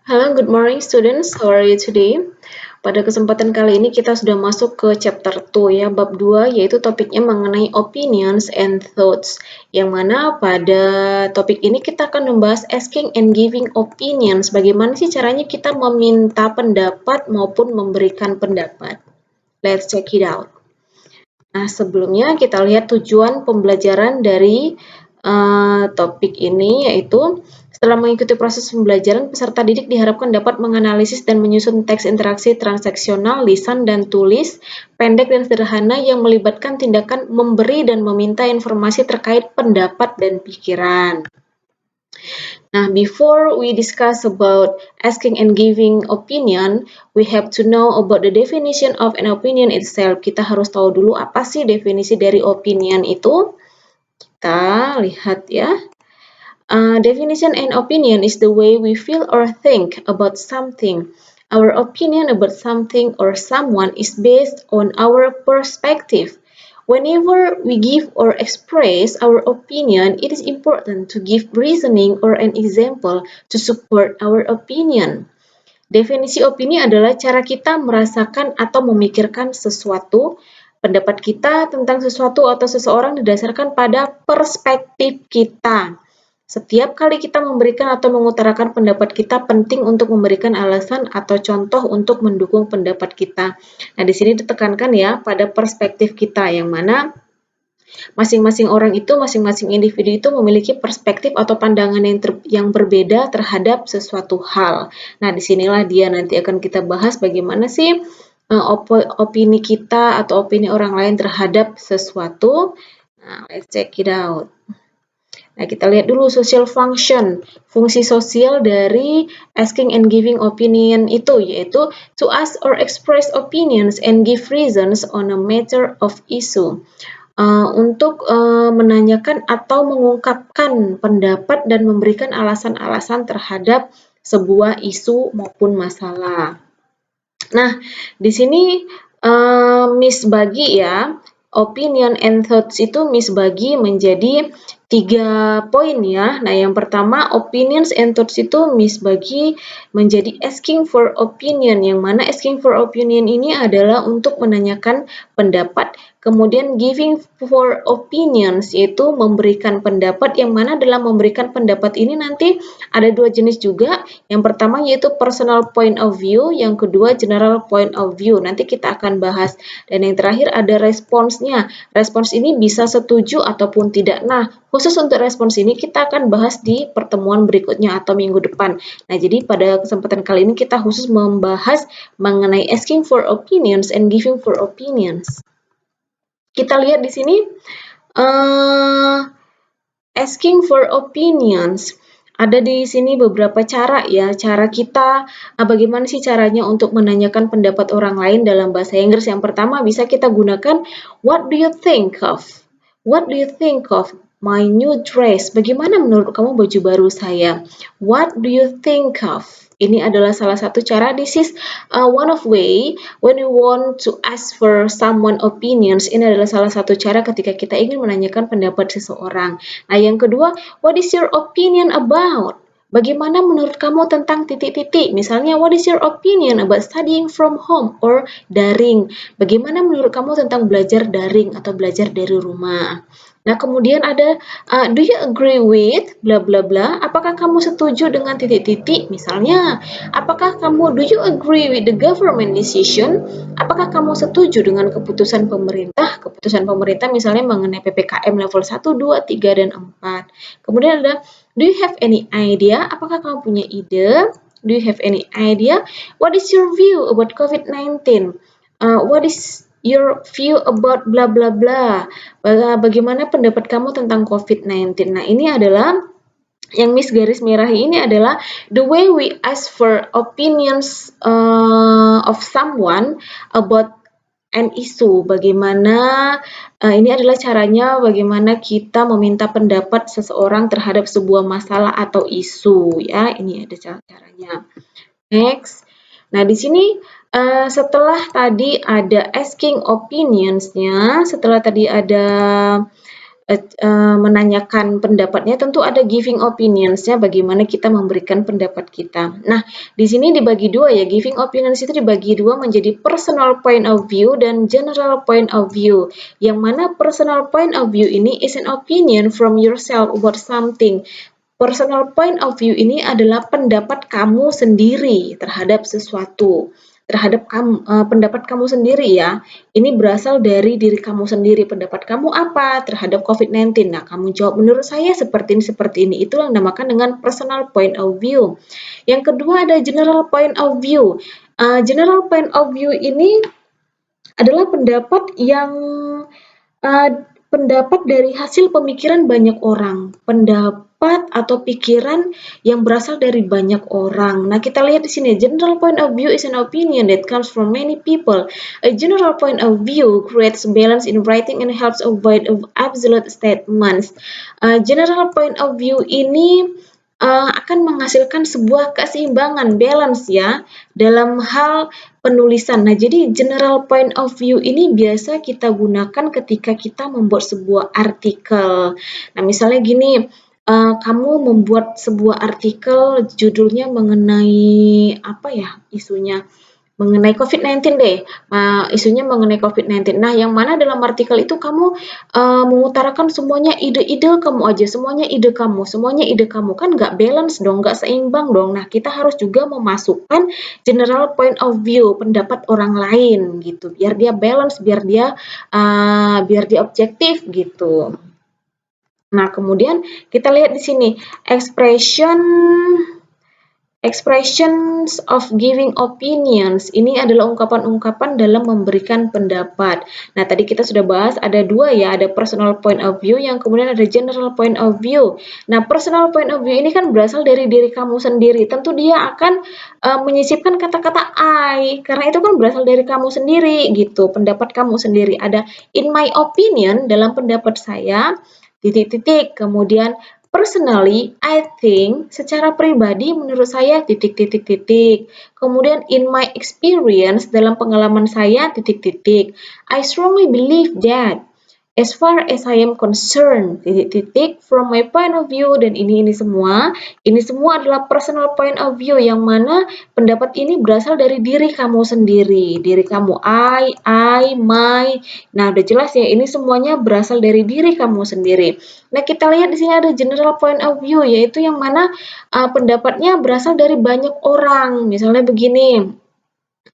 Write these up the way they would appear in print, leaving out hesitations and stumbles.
Hello, good morning students. How are you today? Pada kesempatan kali ini kita sudah masuk ke chapter 2 ya, bab 2 yaitu topiknya mengenai opinions and thoughts. Yang mana pada topik ini kita akan membahas asking and giving opinions. Bagaimana sih caranya kita meminta pendapat maupun memberikan pendapat. Let's check it out. Nah, sebelumnya kita lihat tujuan pembelajaran dari topik ini yaitu setelah mengikuti proses pembelajaran, peserta didik diharapkan dapat menganalisis dan menyusun teks interaksi transaksional, lisan dan tulis, pendek dan sederhana yang melibatkan tindakan memberi dan meminta informasi terkait pendapat dan pikiran. Nah, before we discuss about asking and giving opinion, we have to know about the definition of an opinion itself. Kita harus tahu dulu apa sih definisi dari opinion itu. Kita lihat ya. Definition and opinion is the way we feel or think about something. Our opinion about something or someone is based on our perspective. Whenever we give or express our opinion, it is important to give reasoning or an example to support our opinion. Definisi opini adalah cara kita merasakan atau memikirkan sesuatu. Pendapat kita tentang sesuatu atau seseorang didasarkan pada perspektif kita. Setiap kali kita memberikan atau mengutarakan pendapat kita, penting untuk memberikan alasan atau contoh untuk mendukung pendapat kita. Nah, di sini ditekankan ya pada perspektif kita, yang mana masing-masing orang itu, masing-masing individu itu memiliki perspektif atau pandangan yang berbeda terhadap sesuatu hal. Nah, disinilah dia nanti akan kita bahas bagaimana sih opini kita atau opini orang lain terhadap sesuatu. Nah, let's check it out. Nah, kita lihat dulu social function. Fungsi sosial dari asking and giving opinion itu yaitu to ask or express opinions and give reasons on a matter of issue. Untuk menanyakan atau mengungkapkan pendapat dan memberikan alasan-alasan terhadap sebuah isu maupun masalah. Nah, di sini Miss bagi ya, opinion and thoughts itu Miss bagi menjadi 3 poin ya. Nah, yang pertama opinions and thoughts itu Miss bagi menjadi asking for opinion, yang mana asking for opinion ini adalah untuk menanyakan pendapat. Kemudian giving for opinions yaitu memberikan pendapat, yang mana dalam memberikan pendapat ini nanti ada 2 jenis juga. Yang pertama yaitu personal point of view, yang kedua general point of view. Nanti kita akan bahas. Dan yang terakhir ada responsnya. Respons ini bisa setuju ataupun tidak. Nah, khusus untuk respons ini kita akan bahas di pertemuan berikutnya atau minggu depan. Nah, jadi pada kesempatan kali ini kita khusus membahas mengenai asking for opinions and giving for opinions. Kita lihat di sini asking for opinions. Ada di sini beberapa cara ya, cara kita bagaimana sih caranya untuk menanyakan pendapat orang lain dalam bahasa Inggris. Yang pertama bisa kita gunakan what do you think of? What do you think of my new dress? Bagaimana menurut kamu baju baru saya? What do you think of? Ini adalah salah satu cara. This is one of way when you want to ask for someone opinions. Ini adalah salah satu cara ketika kita ingin menanyakan pendapat seseorang. Nah, yang kedua, what is your opinion about? Bagaimana menurut kamu tentang titik-titik? Misalnya, what is your opinion about studying from home or daring? Bagaimana menurut kamu tentang belajar daring atau belajar dari rumah? Nah, kemudian ada do you agree with bla bla bla? Apakah kamu setuju dengan titik-titik? Misalnya, apakah kamu do you agree with the government decision? Apakah kamu setuju dengan keputusan pemerintah? Keputusan pemerintah misalnya mengenai PPKM level 1, 2, 3 dan 4. Kemudian ada do you have any idea? Apakah kamu punya ide? Do you have any idea? What is your view about COVID-19? What is your view about bla bla bla? Bagaimana pendapat kamu tentang COVID-19? Nah, ini adalah yang Miss garis merahi ini adalah the way we ask for opinions of someone about an issue. Bagaimana ini adalah caranya bagaimana kita meminta pendapat seseorang terhadap sebuah masalah atau isu ya. Ini ada caranya. Next. Nah, di sini setelah tadi ada asking opinions-nya, setelah tadi ada menanyakan pendapatnya, tentu ada giving opinions-nya bagaimana kita memberikan pendapat kita. Nah, di sini dibagi dua ya, giving opinions itu dibagi dua menjadi personal point of view dan general point of view. Yang mana personal point of view ini is an opinion from yourself about something. Personal point of view ini adalah pendapat kamu sendiri terhadap sesuatu, terhadap pendapat kamu sendiri ya. Ini berasal dari diri kamu sendiri. Pendapat kamu apa terhadap COVID-19? Nah, kamu jawab menurut saya seperti ini, seperti ini. Itulah yang dinamakan dengan personal point of view. Yang kedua ada general point of view. General point of view ini adalah pendapat yang pendapat dari hasil pemikiran banyak orang, pendapat atau pikiran yang berasal dari banyak orang. Nah, kita lihat di sini, general point of view is an opinion that comes from many people. A general point of view creates balance in writing and helps avoid absolute statements. General point of view ini akan menghasilkan sebuah keseimbangan, balance ya, dalam hal penulisan. Nah, jadi general point of view ini biasa kita gunakan ketika kita membuat sebuah artikel. Nah, misalnya gini, kamu membuat sebuah artikel judulnya mengenai apa ya isunya? Mengenai COVID-19 deh, isunya mengenai COVID-19. Nah, yang mana dalam artikel itu kamu mengutarakan semuanya ide-ide kamu aja, semuanya ide kamu, semuanya ide kamu, kan nggak balance dong, nggak seimbang dong. Nah, kita harus juga memasukkan general point of view, pendapat orang lain gitu, biar dia balance, biar dia objektif gitu. Nah, kemudian kita lihat di sini Expressions of giving opinions ini adalah ungkapan-ungkapan dalam memberikan pendapat. Nah, tadi kita sudah bahas ada dua ya, ada personal point of view yang kemudian ada general point of view. Nah, personal point of view ini kan berasal dari diri kamu sendiri. Tentu dia akan menyisipkan kata-kata I, karena itu kan berasal dari kamu sendiri gitu, pendapat kamu sendiri. Ada in my opinion, dalam pendapat saya, titik-titik, kemudian personally, I think, secara pribadi menurut saya titik-titik-titik. Kemudian in my experience, dalam pengalaman saya titik-titik. I strongly believe that. As far as I am concerned, titik-titik, from my point of view, dan ini semua adalah personal point of view, yang mana pendapat ini berasal dari diri kamu sendiri, diri kamu, I, my, nah udah jelas ya, ini semuanya berasal dari diri kamu sendiri. Nah, kita lihat di sini ada general point of view, yaitu yang mana pendapatnya berasal dari banyak orang, misalnya begini,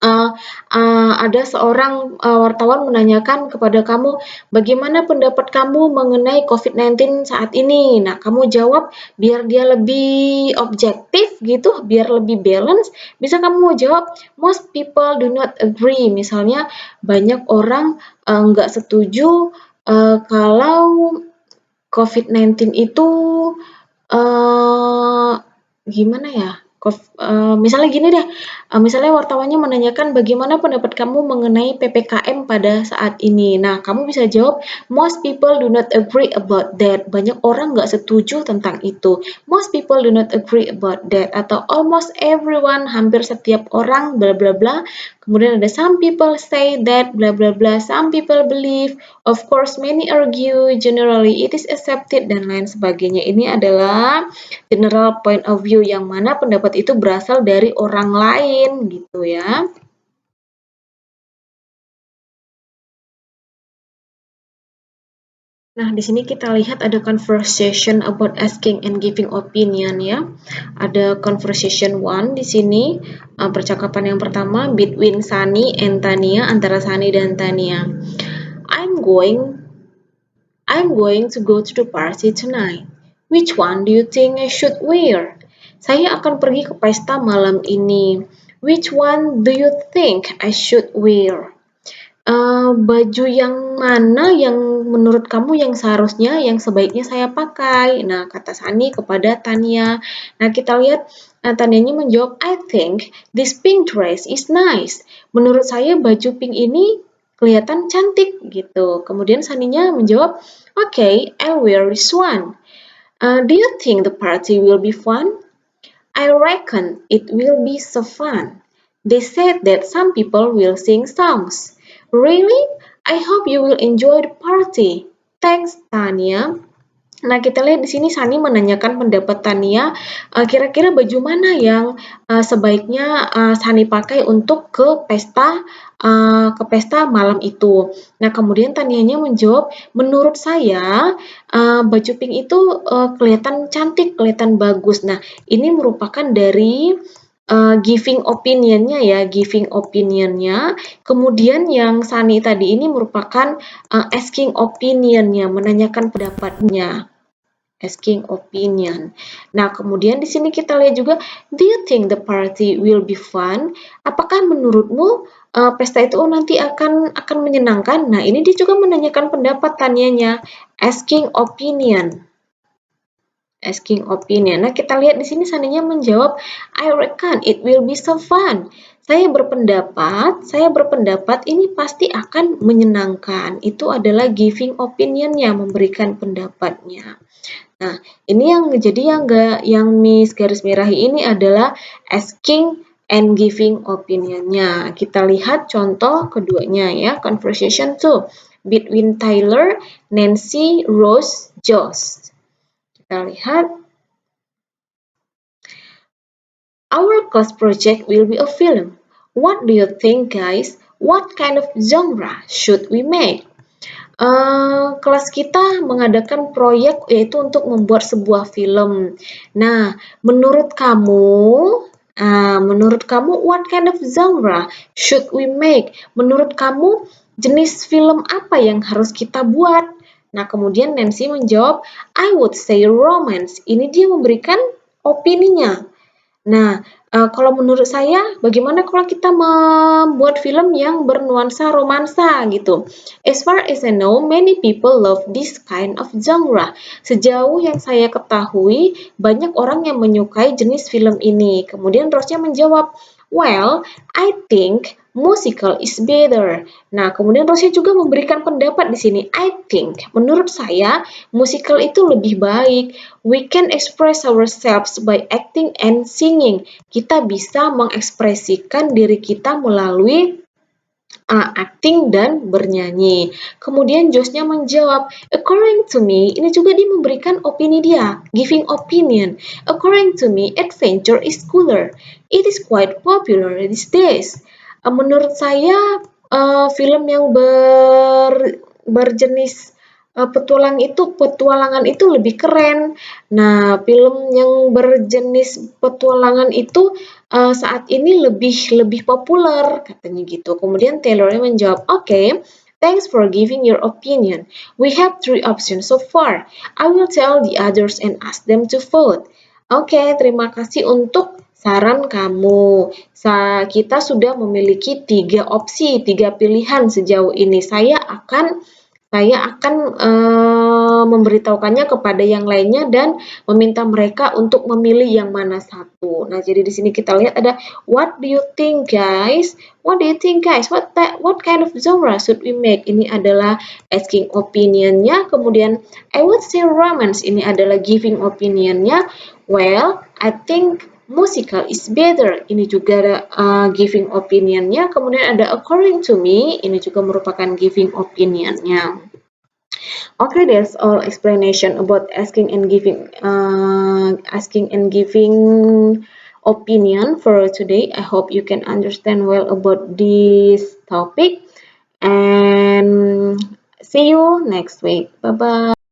ada seorang wartawan menanyakan kepada kamu, bagaimana pendapat kamu mengenai COVID-19 saat ini? Nah, kamu jawab biar dia lebih objektif gitu, biar lebih balance, bisa kamu jawab, most people do not agree. Misalnya, banyak orang nggak setuju kalau COVID-19 itu gimana ya? Misalnya gini deh, misalnya wartawannya menanyakan bagaimana pendapat kamu mengenai PPKM pada saat ini. Nah, kamu bisa jawab, most people do not agree about that. Banyak orang nggak setuju tentang itu. Most people do not agree about that. Atau almost everyone, hampir setiap orang, bla bla bla. Kemudian ada some people say that, bla bla bla. Some people believe, of course many argue, generally it is accepted, dan lain sebagainya. Ini adalah general point of view, yang mana pendapat itu berasal dari orang lain gitu ya. Nah, di sini kita lihat ada conversation about asking and giving opinion ya. Ada conversation one di sini, percakapan yang pertama between Sunny and Tania, antara Sunny dan Tania. I'm going to go to the party tonight. Which one do you think I should wear? Saya akan pergi ke pesta malam ini. Which one do you think I should wear? Baju yang mana yang menurut kamu yang seharusnya, yang sebaiknya saya pakai? Nah, kata Sani kepada Tania. Nah, kita lihat Tanianya menjawab, I think this pink dress is nice. Menurut saya baju pink ini kelihatan cantik gitu. Kemudian Saninya menjawab, okay, I'll wear this one. Do you think the party will be fun? I reckon it will be so fun. They said that some people will sing songs. Really? I hope you will enjoy the party. Thanks, Tania. Nah, kita lihat di sini Sani menanyakan pendapat Tania, kira-kira baju mana yang sebaiknya Sani pakai untuk ke pesta malam itu. Nah, kemudian Tanianya menjawab, menurut saya baju pink itu kelihatan cantik, kelihatan bagus. Nah, ini merupakan dari giving opinion-nya ya, giving opinion-nya. Kemudian yang Sani tadi ini merupakan asking opinion-nya, menanyakan pendapatnya. Asking opinion. Nah, kemudian di sini kita lihat juga, do you think the party will be fun? Apakah menurutmu pesta itu nanti akan menyenangkan? Nah, ini dia juga menanyakan pendapat tanyanya, asking opinion. Asking opinion. Nah, kita lihat di sini Saninya menjawab, I reckon it will be so fun. Saya berpendapat ini pasti akan menyenangkan. Itu adalah giving opinion-nya, memberikan pendapatnya. Nah, ini yang Miss garis merahi ini adalah asking and giving opinion-nya. Kita lihat contoh keduanya ya, conversation 2 between Tyler, Nancy, Rose, Josh. Kita lihat, our class project will be a film. What do you think, guys? What kind of genre should we make? Kelas kita mengadakan proyek yaitu untuk membuat sebuah film. Nah, menurut kamu, what kind of genre should we make? Menurut kamu, jenis film apa yang harus kita buat? Nah, kemudian Nancy menjawab, I would say romance. Ini dia memberikan opininya. Nah, kalau menurut saya, bagaimana kalau kita membuat film yang bernuansa romansa gitu? As far as I know, many people love this kind of genre. Sejauh yang saya ketahui, banyak orang yang menyukai jenis film ini. Kemudian Rose-nya menjawab, well, I think musical is better. Nah, kemudian Rose juga memberikan pendapat di sini. I think, menurut saya, musical itu lebih baik. We can express ourselves by acting and singing. Kita bisa mengekspresikan diri kita melalui acting dan bernyanyi. Kemudian Josh-nya menjawab, according to me, ini juga dia memberikan opini dia, giving opinion. According to me, adventure is cooler. It is quite popular these days. Menurut saya, film yang berjenis petualangan itu lebih keren. Nah, film yang berjenis petualangan itu saat ini lebih populer, katanya gitu. Kemudian Taylor menjawab, okay, thanks for giving your opinion. We have 3 options so far. I will tell the others and ask them to vote. Oke, terima kasih untuk saran kamu. Kita sudah memiliki 3 opsi, 3 pilihan sejauh ini. Saya akan memberitahukannya kepada yang lainnya dan meminta mereka untuk memilih yang mana satu. Nah, jadi di sini kita lihat ada what do you think, guys? What do you think, guys? What kind of genre should we make? Ini adalah asking opinion-nya. Kemudian I would say romance. Ini adalah giving opinion-nya. Well, I think musical is better. Ini juga giving opinion-nya. Kemudian ada according to me. Ini juga merupakan giving opinion-nya. Okay, that's all explanation about asking and giving opinion for today. I hope you can understand well about this topic and see you next week. Bye bye.